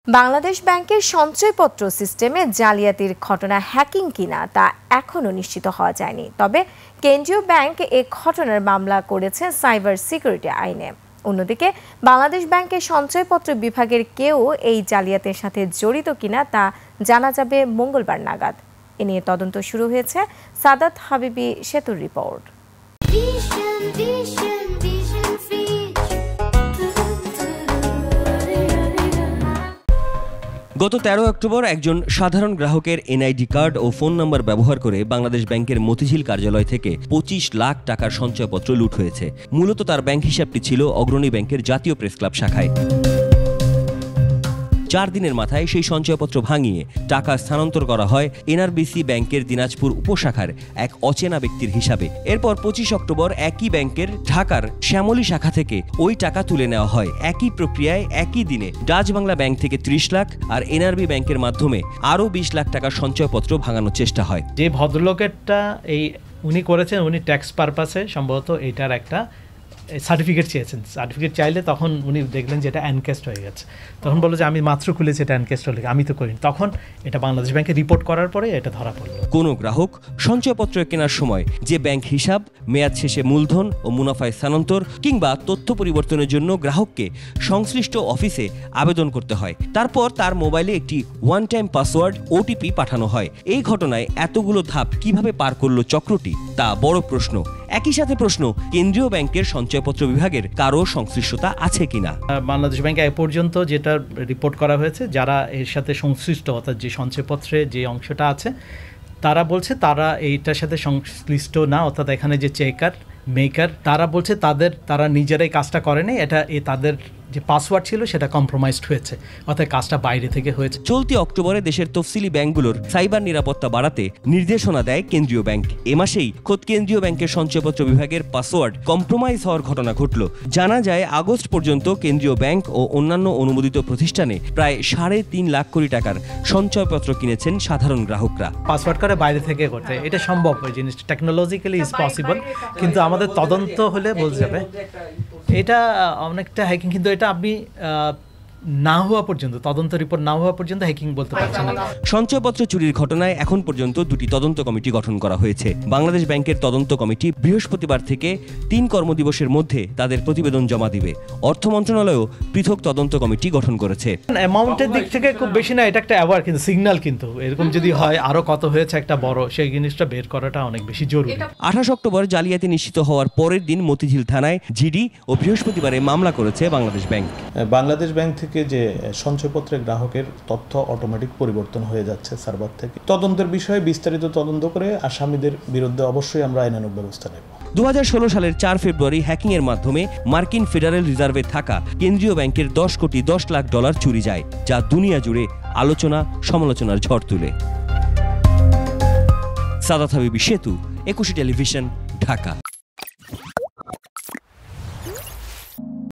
বাংলাদেশ ব্যাংকের সঞ্চয়পত্র সিস্টেমে জালিয়াতির ঘটনা হ্যাকিং কিনা তা এখনো নিশ্চিত হওয়া যায়নি। তবে কেন্দ্রীয় ব্যাংক এ ঘটনার মামলা করেছে সাইবার সিকিউরিটি আইনে। অন্যদিকে বাংলাদেশ ব্যাংকের সঞ্চয়পত্র বিভাগের কেউ এই জালিয়াতির সাথে জড়িত কিনা তা জানা যাবে মঙ্গলবার নাগাদ। এ নিয়ে তদন্ত শুরু হয়েছে। সাদাত হাবিবি সেতুর রিপোর্ট। গত 13 অক্টোবর একজন সাধারণ গ্রাহকের এনআইডি কার্ড ও ফোন নাম্বার ব্যবহার করে বাংলাদেশ ব্যাংকের মতিঝিল কার্যালয় থেকে 25 লাখ টাকার সঞ্চয়পত্র লুট হয়েছে। মূলত তার ব্যাংক হিসাবটি ছিল অগ্রণী ব্যাংকের জাতীয় প্রেস ক্লাব শাখায়। 4 দিনের মাথায় সেই সঞ্চয়পত্র ভাঙিয়ে টাকা স্থানান্তর করা হয় এনআরবিসি ব্যাংকের দিনাজপুর উপশাখার এক অচেনা ব্যক্তির হিসাবে। এরপর 25 অক্টোবর একই ব্যাংকের ঢাকার শ্যামলী শাখা থেকে ওই টাকা তুলে নেওয়া হয়। একই প্রক্রিয়ায় একই দিনে ডাচ বাংলা ব্যাংক থেকে 30 লাখ আর এনআরবি ব্যাংকের মাধ্যমে আরও 20 লাখ টাকার সঞ্চয়পত্র ভাঙানোর চেষ্টা হয়। যে ভদ্রলোকেরটা উনি করেছেন, উনি ট্যাক্স পারপাসে সম্ভবত এইটার একটা সার্টিফিকেট চেয়েছেন। সার্টিফিকেট চাইলে তখন উনি দেখলেন যে এটা অ্যানকেস্ট হয়ে গেছে। তখন বললো যে আমি মাত্র খুলেছি, এটা অ্যানকেস্ট হলে আমি তো করিনি। তখন এটা বাংলাদেশ ব্যাংকে রিপোর্ট করার পরে এটা ধরা পড়ল। কোনো গ্রাহক সঞ্চয়পত্র কেনার সময় যে ব্যাংক হিসাব, মেয়াদ শেষে মূলধন ও মুনাফায় স্থানান্তর কিংবা তথ্য পরিবর্তনের জন্য গ্রাহককে সংশ্লিষ্ট অফিসে আবেদন করতে হয়। তারপর তার মোবাইলে একটি ওয়ান টাইম পাসওয়ার্ড ওটিপি পাঠানো হয়। এই ঘটনায় এতগুলো ধাপ কিভাবে পার করলো চক্রটি, তা বড় প্রশ্ন। একই সাথে প্রশ্ন, কেন্দ্রীয় ব্যাংকের সঞ্চয়পত্র বিভাগের কারো সংশ্লিষ্টতা আছে কিনা। বাংলাদেশ ব্যাংকে এ পর্যন্ত যেটা রিপোর্ট করা হয়েছে, যারা এর সাথে সংশ্লিষ্ট অর্থাৎ যে সঞ্চয়পত্রে যে অংশটা আছে, তারা বলছে তারা এইটার সাথে সংশ্লিষ্ট না। অর্থাৎ এখানে যে চেকার মেকার, তারা বলছে তারা নিজেরাই কাজটা করেনি। এটা তাদের যে পাসওয়ার্ড ছিল সেটা কম্প্রোমাইজড হয়েছে, অর্থাৎ কাজটা বাইরে থেকে হয়েছে। চলতি অক্টোবরে দেশের তফসিলি ব্যাংকগুলোর সাইবার নিরাপত্তা বাড়াতে নির্দেশনা দেয় কেন্দ্রীয় ব্যাংক। এ মাসেই খোদ কেন্দ্রীয় ব্যাংকের সঞ্চয়পত্র বিভাগের পাসওয়ার্ড কম্প্রোমাইজ হওয়ার ঘটনা ঘটল। জানা যায়, আগস্ট পর্যন্ত কেন্দ্রীয় ব্যাংক ও অন্যান্য অনুমোদিত প্রতিষ্ঠানে প্রায় 3.5 লাখ কোটি টাকার সঞ্চয়পত্র কিনেছেন সাধারণ গ্রাহকরা। পাসওয়ার্ড করে বাইরে থেকে করতে এটা সম্ভব, ওই জিনিসটা টেকনোলজিক্যালি ইজ পসিবল, কিন্তু আমাদের তদন্ত হলে বোঝা যাবে এটা অনেকটা হ্যাকিং। কিন্তু এটা আপনি না হওয়া পর্যন্ত, তদন্ত রিপোর্ট না হওয়া পর্যন্ত হ্যাকিং বলতে পারছেন না। সঞ্চয়পত্র চুরির ঘটনায় এখন পর্যন্ত 2টি তদন্ত কমিটি গঠন করা হয়েছে। বাংলাদেশ ব্যাংকের তদন্ত কমিটি বৃহস্পতিবার থেকে 3 কর্মদিবসের মধ্যে তাদের প্রতিবেদন জমা দিবে। অর্থ মন্ত্রণালয়ও পৃথক তদন্ত কমিটি গঠন করেছে। অ্যামাউন্টের দিক থেকে খুব বেশি না, এটা একটা অ্যাওয়ার, কিন্তু সিগন্যাল, কিন্তু এরকম যদি হয় আরো কত হয়েছে একটা বড়, সেই জিনিসটা বের করাটা অনেক বেশি জরুরি। 28 অক্টোবর জালিয়াতি নিশ্চিত হওয়ার পরের দিন মতিঝিল থানায় জিডি ও বৃহস্পতিবারে মামলা করেছে বাংলাদেশ ব্যাংক। বাংলাদেশ ব্যাংক থেকে যে সঞ্চয়পত্রের গ্রাহকের তথ্য অটোমেটিক পরিবর্তন হয়ে যাচ্ছে সার্ভার থেকে। তদন্তের বিষয়ে বিস্তারিত তদন্ত করে আসামিদের বিরুদ্ধে অবশ্যই আমরা আইনানুগ ব্যবস্থা নেব। 2016 সালের 4 ফেব্রুয়ারি হ্যাকিং এর মাধ্যমে মার্কিন ফেডারেল রিজার্ভে থাকা কেন্দ্রীয় ব্যাংকের 10 কোটি 10 লাখ ডলার চুরি যায়, যা দুনিয়া জুড়ে আলোচনা সমালোচনার ঝড় তুলে। সাদাত হাবিবি সেতু, 21 টেলিভিশন, ঢাকা।